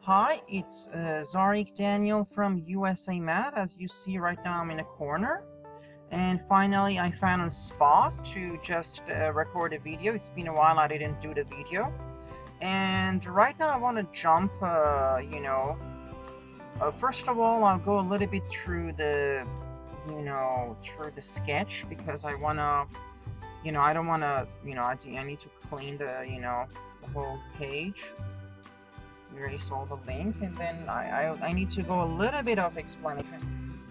Hi, it's Zarik Daniel from USA Math. As you see right now, I'm in a corner. And finally, I found a spot to just record a video. It's been a while I didn't do the video. And right now I want to jump, first of all, I'll go a little bit through the, through the sketch because I want to, I don't want to, I need to clean the, the whole page. Erase all the link, and then I need to go a little bit of explanation.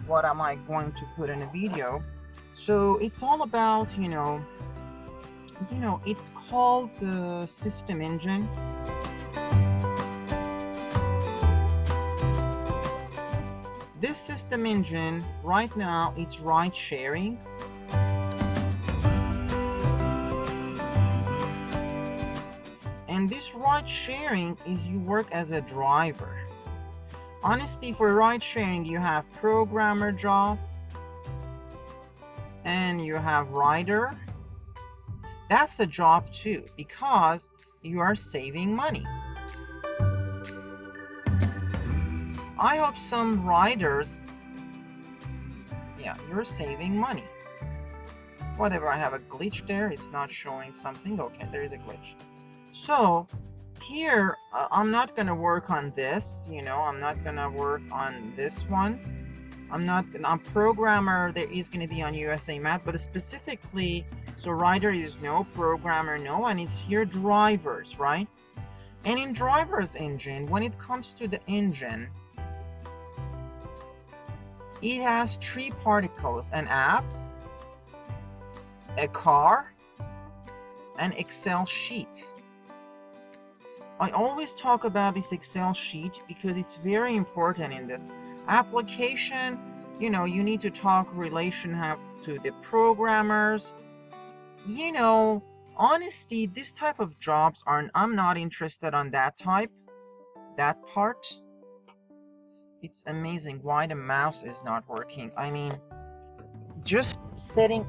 What am I going to put in a video? So it's all about, it's called the System Engine. This System Engine right now it's ride sharing. And this ride sharing is you work as a driver. Honestly, for ride sharing, you have programmer job and you have rider. That's a job too because you are saving money. I hope some riders, yeah, you're saving money. Whatever, I have a glitch there. It's not showing something. Okay, there is a glitch. So here I'm not gonna work on this, I'm not gonna work on this one. I'm programmer, there is gonna be on USA Math, but specifically, so rider is no, programmer no, and it's here drivers, right? And in driver's engine, when it comes to the engine, it has three particles: an app, a car, an Excel sheet. I always talk about this Excel sheet because it's very important in this application. You need to talk relation to the programmers. Honestly, this type of jobs I'm not interested on that part. It's amazing why the mouse is not working. I mean, just setting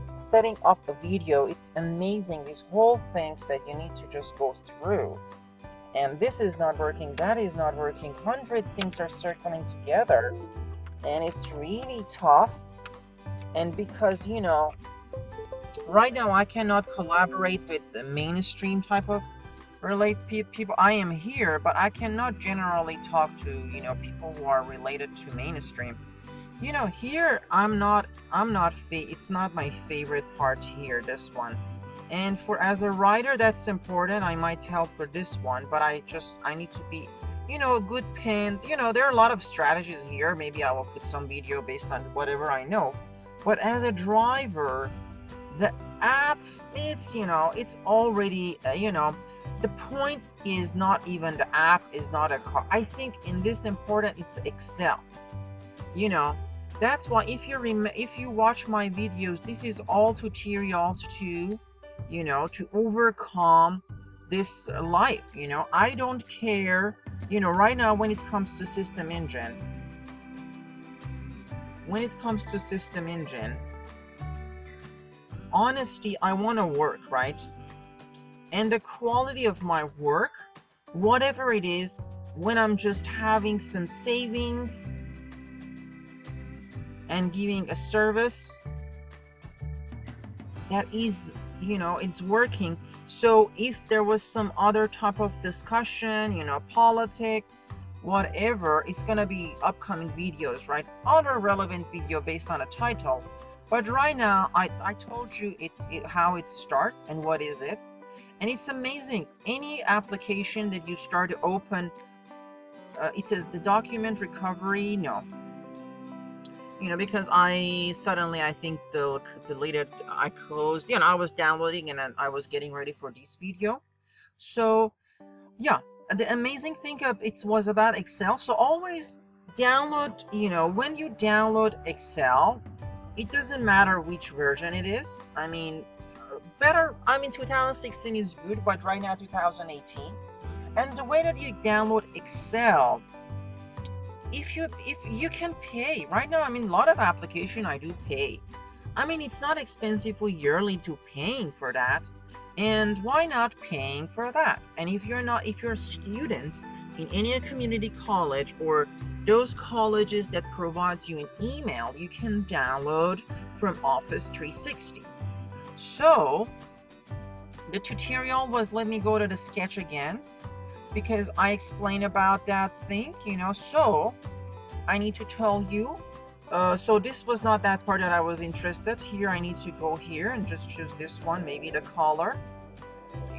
up a video, it's amazing. These whole things that you need to just go through. And this is not working, that is not working, 100 things are circling together, and it's really tough. And because right now I cannot collaborate with the mainstream type of people. I am here, but I cannot generally talk to people who are related to mainstream. Here it's not my favorite part here, this one. And as a writer, that's important. I might help for this one, but I need to be, a good pen. There are a lot of strategies here. Maybe I will put some video based on whatever I know. But as a driver, the app, it's already, the point is not even the app is not a car. I think in this important, it's Excel. That's why if you watch my videos, this is all tutorials to overcome this life. I don't care, right now when it comes to System Engine, honestly, I want to work, right? And the quality of my work, whatever it is, when I'm just having some saving and giving a service that is it's working. So if there was some other type of discussion, politics, whatever, it's gonna be upcoming videos, right? Other relevant video based on a title. But right now I told you how it starts and what is it. And it's amazing. Any application that you start to open, it says the document recovery, no. Because I think deleted, I closed, I was downloading and then I was getting ready for this video. So yeah, the amazing thing was about Excel. So always download, when you download Excel, it doesn't matter which version it is. I mean, 2016 is good, but right now 2018. And the way that you download Excel, if you can pay right now, a lot of application I do pay. It's not expensive for yearly to paying for that. And why not paying for that? And if you're a student, in any community college or those colleges that provides you an email, you can download from Office 360. So the tutorial was, let me go to the sketch again, because I explained about that thing, you know. So I need to tell you, so this was not that part that I was interested. Here I need to go here and just choose this one, maybe the color.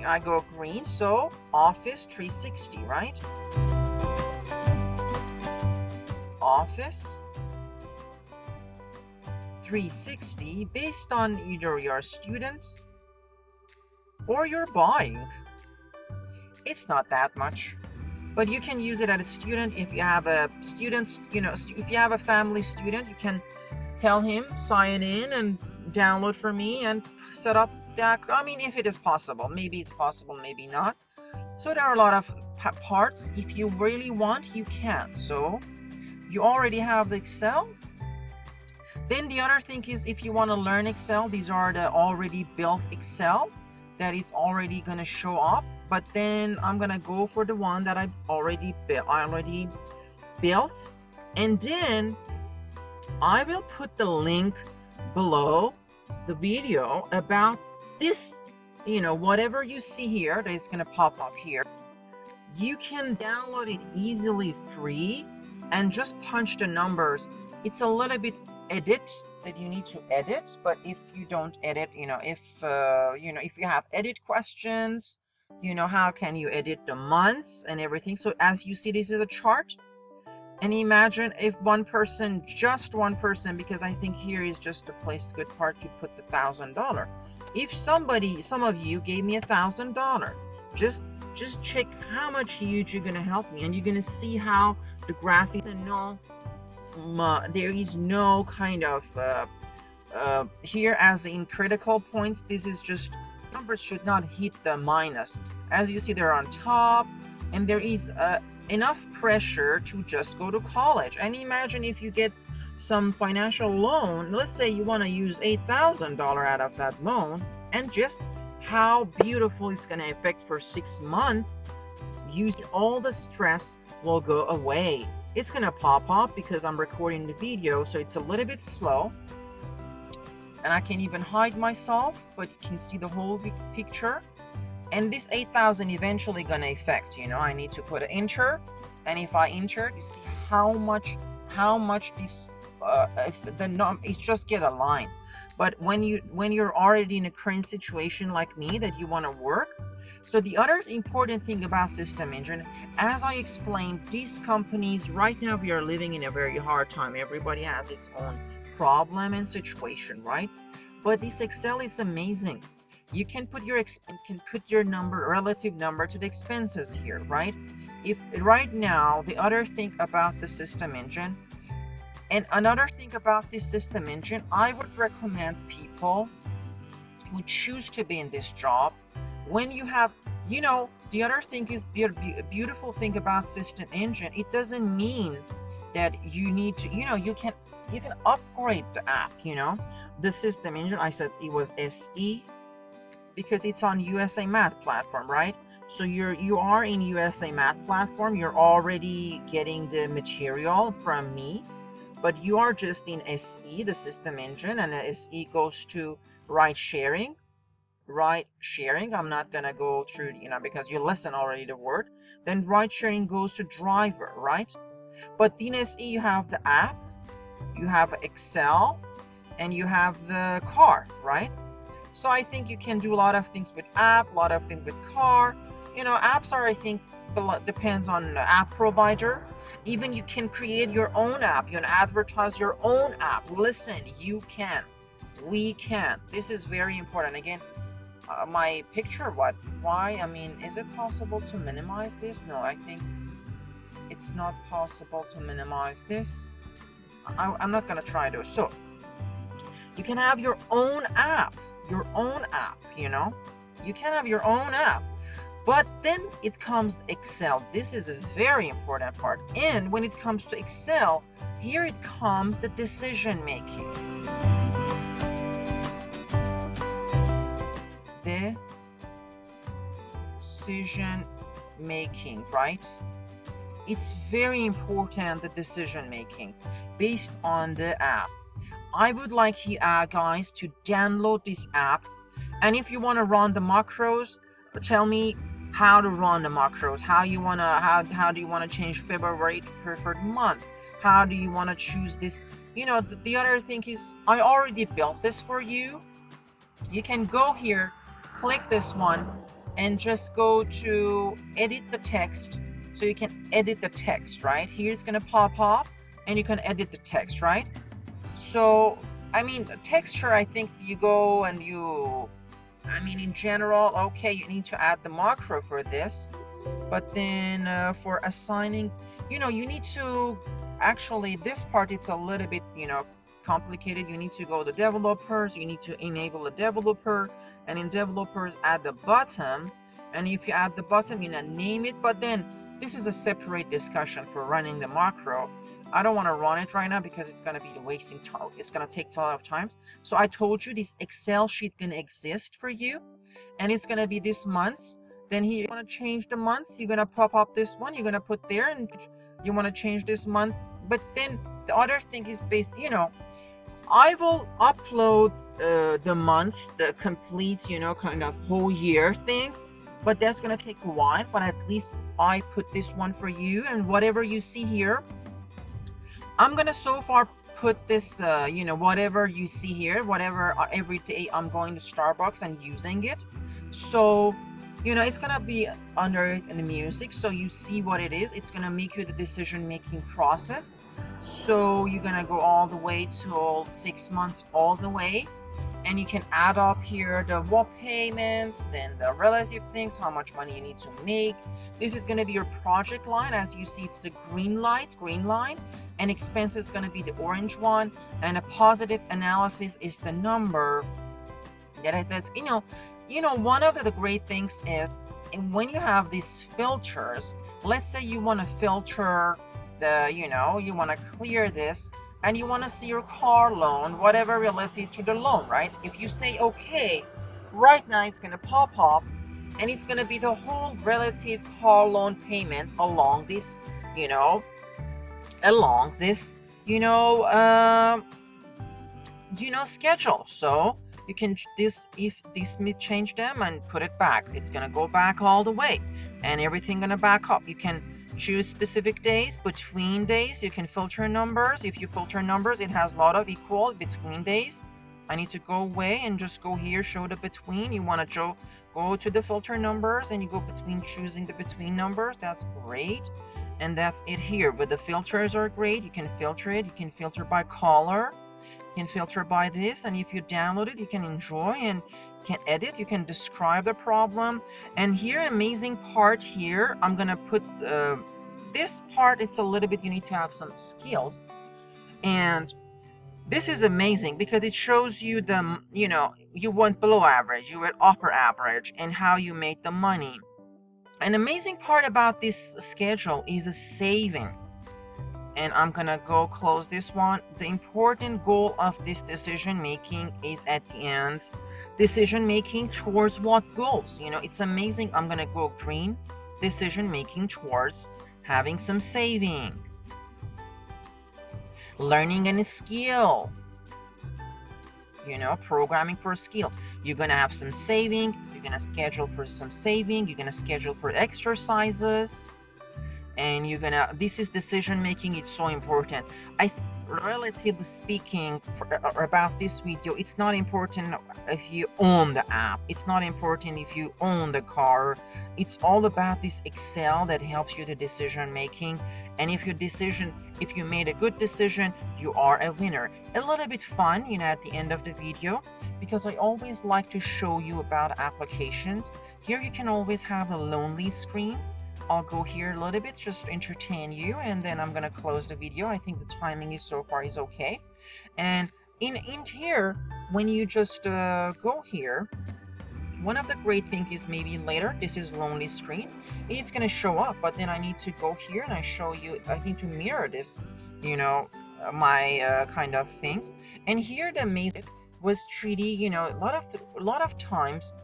I go green, so Office 360, right? Office 360, based on either you're a student or you're buying. It's not that much, but you can use it as a student. If you have a student, you know, if you have a family student, you can tell him sign in and download for me and set up that. I mean, if it is possible, maybe it's possible, maybe not. So there are a lot of parts. If you really want, you can. So you already have the Excel. Then the other thing is, if you want to learn Excel, these are the already built Excel that is already going to show up. But then I'm going to go for the one that I already built. And then I will put the link below the video about this, you know, whatever you see here that is going to pop up here. You can download it easily free and just punch the numbers. It's a little bit edit that you need to edit, but if you don't edit, you know, if you have edit questions, you know, how can you edit the months and everything. So as you see, this is a chart, and imagine if just one person, because I think here is just the place, good part to put the $1,000. If some of you gave me $1,000, just check how much huge you're gonna help me, and you're gonna see how the graphics, and there is no kind of here as in critical points. This is just numbers should not hit the minus. As you see, they're on top, and there is enough pressure to just go to college. And imagine if you get some financial loan, let's say you want to use $8,000 out of that loan, and just how beautiful it's going to affect for 6 months. Using all the stress will go away. It's going to pop up because I'm recording the video, so it's a little bit slow, and I can even hide myself, but you can see the whole picture. And this 8,000 eventually gonna affect, you know, I need to put an enter, and if I enter, you see how much this if the it's just get a line. But when you're already in a current situation like me that you want to work. So the other important thing about System Engine, as I explained, these companies right now, we are living in a very hard time. Everybody has its own problem and situation, right? But this Excel is amazing. You can put your relative number to the expenses here, right? If right now, the other thing about the System Engine, and another thing about this System Engine, I would recommend people who choose to be in this job, when you have, you know, the other thing is a beautiful thing about System Engine, it doesn't mean that you need to, you know, you can upgrade the app, you know. The System Engine, I said it was SE because it's on USA Math platform, right? So you are in USA Math platform, you're already getting the material from me, but you are just in SE, the System Engine, and SE goes to ride sharing. I'm not gonna go through, you know, because you listen already the word. Then ride sharing goes to driver, right? But in SE you have the app, you have Excel, and you have the car, right? So I think you can do a lot of things with app, a lot of things with car. You know, apps are, I think, depends on the app provider. Even you can create your own app. You can advertise your own app. Listen, you can. We can. This is very important. Again, my picture, why? I mean, is it possible to minimize this? No, I think it's not possible to minimize this. I'm not going to try to. So you can have your own app, you know. You can have your own app. But then it comes Excel. This is a very important part. And when it comes to Excel, here it comes the decision making. The decision making, right? it's very important, the decision making based on the app. I would like you guys to download this app, and if you want to run the macros, tell me how to run the macros, how do you want to change February to preferred month, how do you want to choose this. You know, the other thing is I already built this for you. You can go here, click this one, and just go to edit the text. So you can edit the text right here. It's gonna pop up and you can edit the text, right? So I mean, the texture, I think you go and in general, okay, you need to add the macro for this, but then for assigning, you need to actually, this part, it's a little bit complicated. You need to go to developers, you need to enable a developer, and in developers add the bottom, and if you add the bottom, name it. But then this is a separate discussion for running the macro. I don't want to run it right now because it's going to be wasting time. It's going to take a lot of times. So I told you this Excel sheet going to exist for you, and it's going to be this month. Then here you want to change the months, you're going to pop up this one, you're going to put there, and you want to change this month. But then the other thing is based, I will upload the months, the complete, kind of whole year thing, but that's gonna take a while. But at least I put this one for you, and whatever you see here, I'm gonna so far put this, whatever you see here, whatever every day I'm going to Starbucks and using it. So, it's gonna be under the music, so you see what it is. It's gonna make you the decision-making process. So you're gonna go all the way till 6 months, all the way, and you can add up here the WAP payments, then the relative things, how much money you need to make. This is gonna be your project line. As you see, it's the green line, and expenses is gonna be the orange one, and a positive analysis is the number. That's one of the great things is, and when you have these filters, let's say you want to filter the, you want to clear this, and you want to see your car loan, whatever related to the loan, right? If you say okay, right now it's going to pop up, and it's going to be the whole relative car loan payment along this, schedule. So you can if this change them and put it back, it's gonna go back all the way, and everything gonna back up. You can choose specific days, between days. You can filter numbers. If you filter numbers, it has a lot of equal between days. I need to go away and just go here, show the between. You want to go to the filter numbers, and you go between, choosing the between numbers. That's great, and that's it here. But the filters are great. You can filter it. You can filter by color. You can filter by this, and if you download it, you can enjoy and can edit. You can describe the problem. And here, amazing part here, I'm gonna put this part. It's a little bit, you need to have some skills, and this is amazing because it shows you the, you went below average, you went upper average, and how you made the money. An amazing part about this schedule is a saving. And I'm gonna go close this one. The important goal of this decision making is at the end, decision making towards what goals? It's amazing. I'm gonna go green, decision making towards having some saving, learning a skill, programming for a skill. You're gonna have some saving, you're gonna schedule for some saving, you're gonna schedule for exercises, and this is decision making. It's so important. Relatively speaking, about this video, it's not important if you own the app, it's not important if you own the car. It's all about this Excel that helps you the decision making. And if you made a good decision, you are a winner. A little bit fun, at the end of the video, because I always like to show you about applications. Here you can always have a lonely screen. I'll go here a little bit just to entertain you, and then I'm gonna close the video. I think the timing is so far is okay. And in here, when you just go here, one of the great things is maybe later, this is lonely screen, it's gonna show up, but then I need to go here and I show you, I need to mirror this, my kind of thing. And here the amazing was 3D, a lot of times